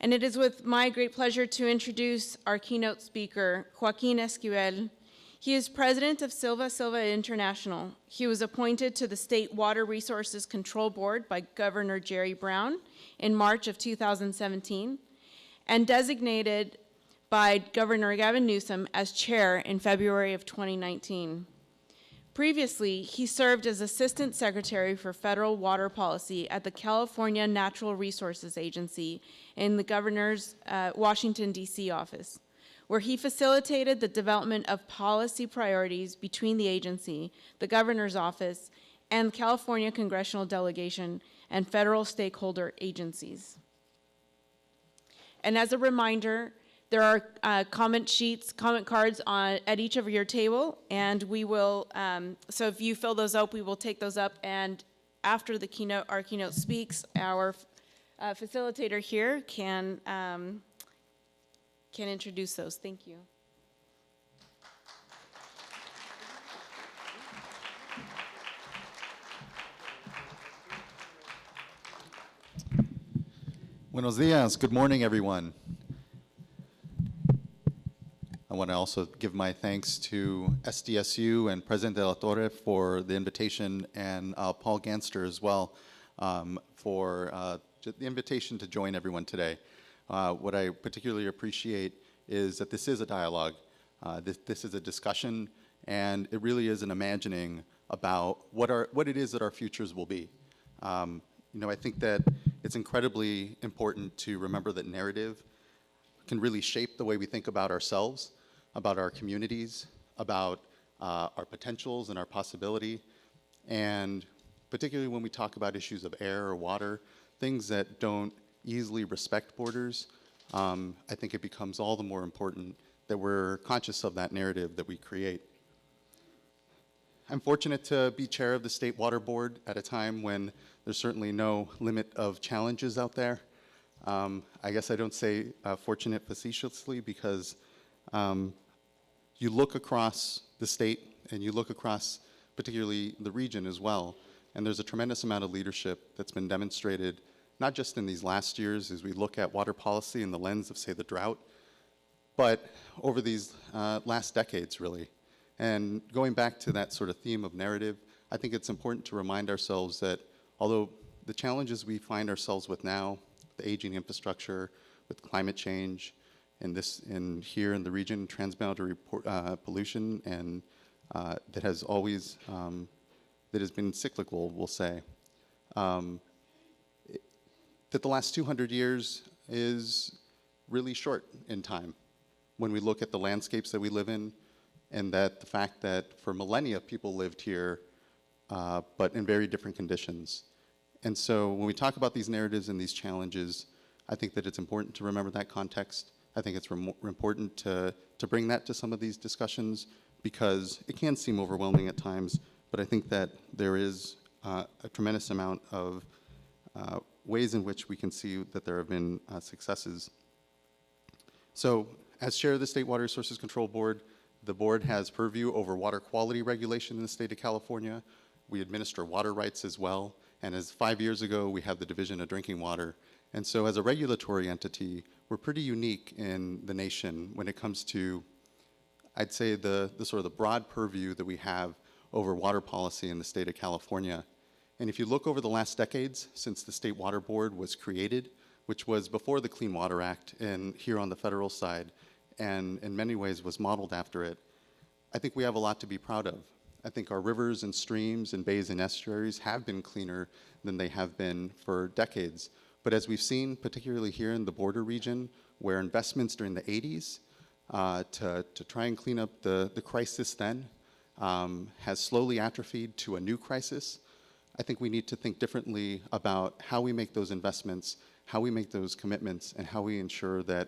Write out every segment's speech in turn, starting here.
And it is with my great pleasure to introduce our keynote speaker, Joaquin Esquivel. He is president of Silva Silva International. He was appointed to the State Water Resources Control Board by Governor Jerry Brown in March of 2017 and designated by Governor Gavin Newsom as chair in February of 2019. Previously, he served as Assistant Secretary for Federal Water Policy at the California Natural Resources Agency in the Governor's Washington, D.C. office, where he facilitated the development of policy priorities between the agency, the Governor's office, and the California Congressional delegation and federal stakeholder agencies. And as a reminder, there are comment cards at each of your table, and we will, so if you fill those up, we will take those up, and after the keynote, our keynote speaks, our facilitator here can introduce those. Thank you. Buenos dias. Good morning, everyone. I want to also give my thanks to SDSU and President de la Torre for the invitation, and Paul Ganster as well for the invitation to join everyone today. What I particularly appreciate is that this is a dialogue. This is a discussion, and it really is an imagining about what it is that our futures will be. I think that it's incredibly important to remember that narrative can really shape the way we think about ourselves, about our communities, about our potentials and our possibility, and particularly when we talk about issues of air or water, things that don't easily respect borders, I think it becomes all the more important that we're conscious of that narrative that we create. I'm fortunate to be chair of the State Water Board at a time when there's certainly no limit of challenges out there. I guess I don't say fortunate facetiously because you look across the state and you look across particularly the region as well, and there's a tremendous amount of leadership that's been demonstrated, not just in these last years as we look at water policy in the lens of, say, the drought, but over these last decades, really. And going back to that sort of theme of narrative, I think it's important to remind ourselves that although the challenges we find ourselves with now, the aging infrastructure, with climate change, and here in the region, transboundary pollution, and that has always, that has been cyclical, we'll say, that the last 200 years is really short in time when we look at the landscapes that we live in, and that the fact that for millennia people lived here, but in very different conditions. And so when we talk about these narratives and these challenges, I think that it's important to remember that context. I think it's important to bring that to some of these discussions because it can seem overwhelming at times, but I think that there is a tremendous amount of ways in which we can see that there have been successes. So as chair of the State Water Resources Control Board, the board has purview over water quality regulation in the state of California. We administer water rights as well, and as 5 years ago, we have the Division of Drinking Water. And so as a regulatory entity, we're pretty unique in the nation when it comes to, I'd say, the sort of the broad purview that we have over water policy in the state of California. And if you look over the last decades since the State Water Board was created, which was before the Clean Water Act and here on the federal side, and in many ways was modeled after it, I think we have a lot to be proud of. I think our rivers and streams and bays and estuaries have been cleaner than they have been for decades. But as we've seen, particularly here in the border region, where investments during the 80s to try and clean up the crisis then has slowly atrophied to a new crisis, I think we need to think differently about how we make those investments, how we make those commitments, and how we ensure that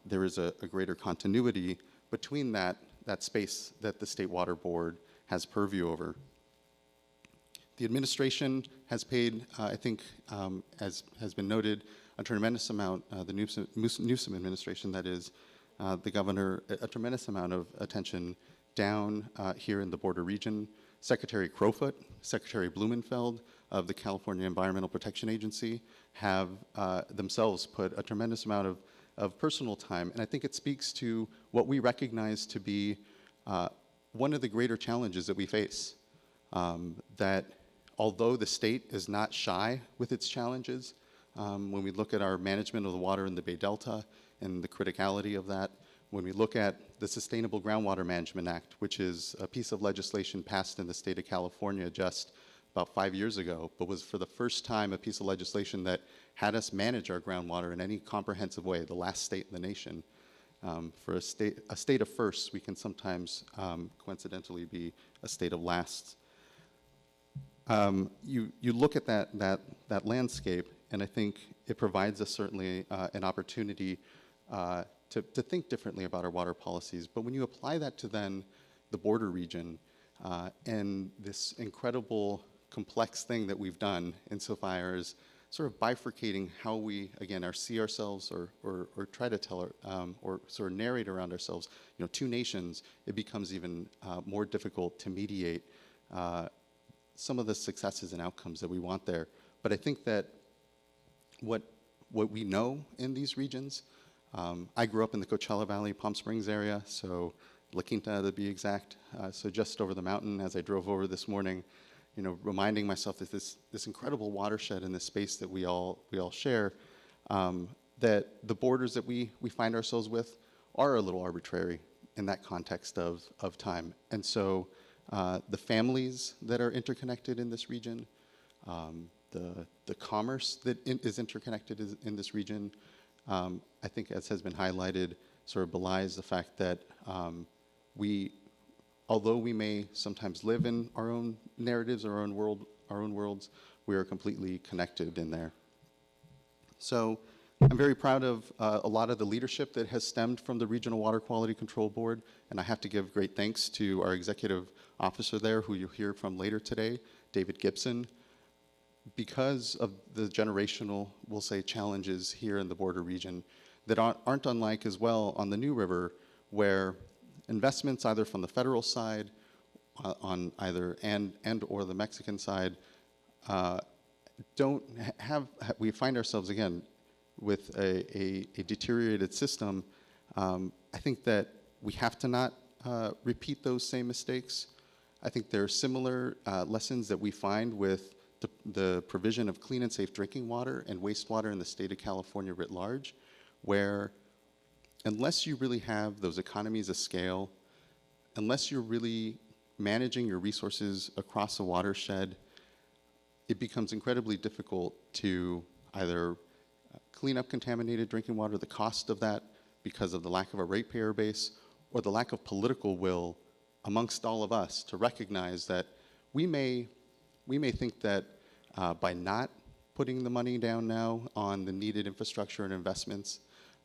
there is a greater continuity between that space that the State Water Board has purview over. The administration has paid, I think, as has been noted, a tremendous amount, the Newsom administration, that is, the governor, a tremendous amount of attention down here in the border region. Secretary Crowfoot, Secretary Blumenfeld of the California Environmental Protection Agency have themselves put a tremendous amount of personal time. And I think it speaks to what we recognize to be one of the greater challenges that we face. That although the state is not shy with its challenges, when we look at our management of the water in the Bay Delta and the criticality of that, when we look at the Sustainable Groundwater Management Act, which is a piece of legislation passed in the state of California just about 5 years ago, but was for the first time a piece of legislation that had us manage our groundwater in any comprehensive way, the last state in the nation. For a state of firsts, we can sometimes coincidentally be a state of lasts. You look at that landscape, and I think it provides us certainly an opportunity to think differently about our water policies. But when you apply that to then the border region and this incredible complex thing that we've done insofar as sort of bifurcating how we, again, see ourselves or try to tell or sort of narrate around ourselves, two nations, it becomes even more difficult to mediate some of the successes and outcomes that we want there. But I think that what we know in these regions, I grew up in the Coachella Valley, Palm Springs area, so La Quinta to be exact, so just over the mountain as I drove over this morning, reminding myself that this incredible watershed in this space that we all share, that the borders that we find ourselves with are a little arbitrary in that context of time. And so the families that are interconnected in this region, the commerce that is interconnected in this region, I think, as has been highlighted, sort of belies the fact that although we may sometimes live in our own narratives, our own worlds, we are completely connected in there. So I'm very proud of a lot of the leadership that has stemmed from the Regional Water Quality Control Board, and I have to give great thanks to our executive officer there, who you'll hear from later today, David Gibson. Because of the generational, we'll say, challenges here in the border region that aren't unlike as well on the New River, where investments either from the federal side on either and or the Mexican side we find ourselves again with a deteriorated system. I think that we have to not repeat those same mistakes. I think there are similar lessons that we find with the provision of clean and safe drinking water and wastewater in the state of California writ large, where unless you really have those economies of scale, unless you're really managing your resources across a watershed, it becomes incredibly difficult to either clean up contaminated drinking water, the cost of that because of the lack of a ratepayer base, or the lack of political will amongst all of us to recognize that we may think that by not putting the money down now on the needed infrastructure and investments,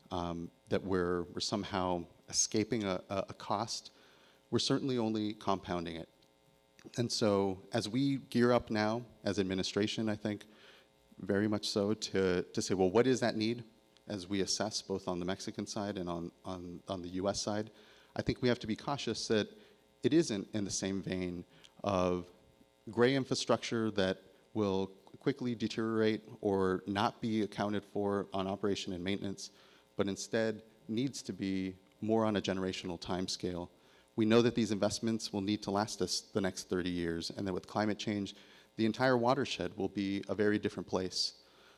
that we're somehow escaping a cost. We're certainly only compounding it. And so as we gear up now as administration, I think, very much so to say, well, what is that need as we assess both on the Mexican side and on the US side? I think we have to be cautious that it isn't in the same vein of gray infrastructure that will quickly deteriorate or not be accounted for on operation and maintenance, but instead needs to be more on a generational time scale. We know that these investments will need to last us the next 30 years, and that with climate change, the entire watershed will be a very different place.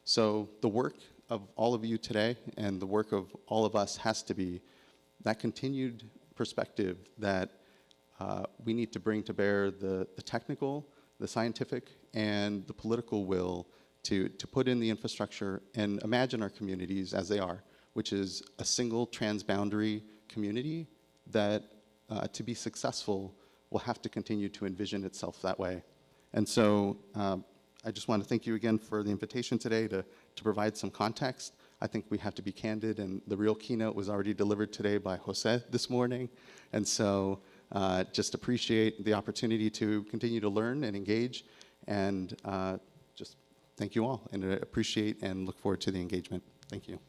So the work of all of you today and the work of all of us has to be that continued perspective that we need to bring to bear the technical, the scientific, and the political will to put in the infrastructure and imagine our communities as they are, which is a single transboundary community that, to be successful, will have to continue to envision itself that way. And so I just want to thank you again for the invitation today to provide some context. I think we have to be candid, and the real keynote was already delivered today by Jose this morning. And so just appreciate the opportunity to continue to learn and engage, and just thank you all, and I appreciate and look forward to the engagement. Thank you.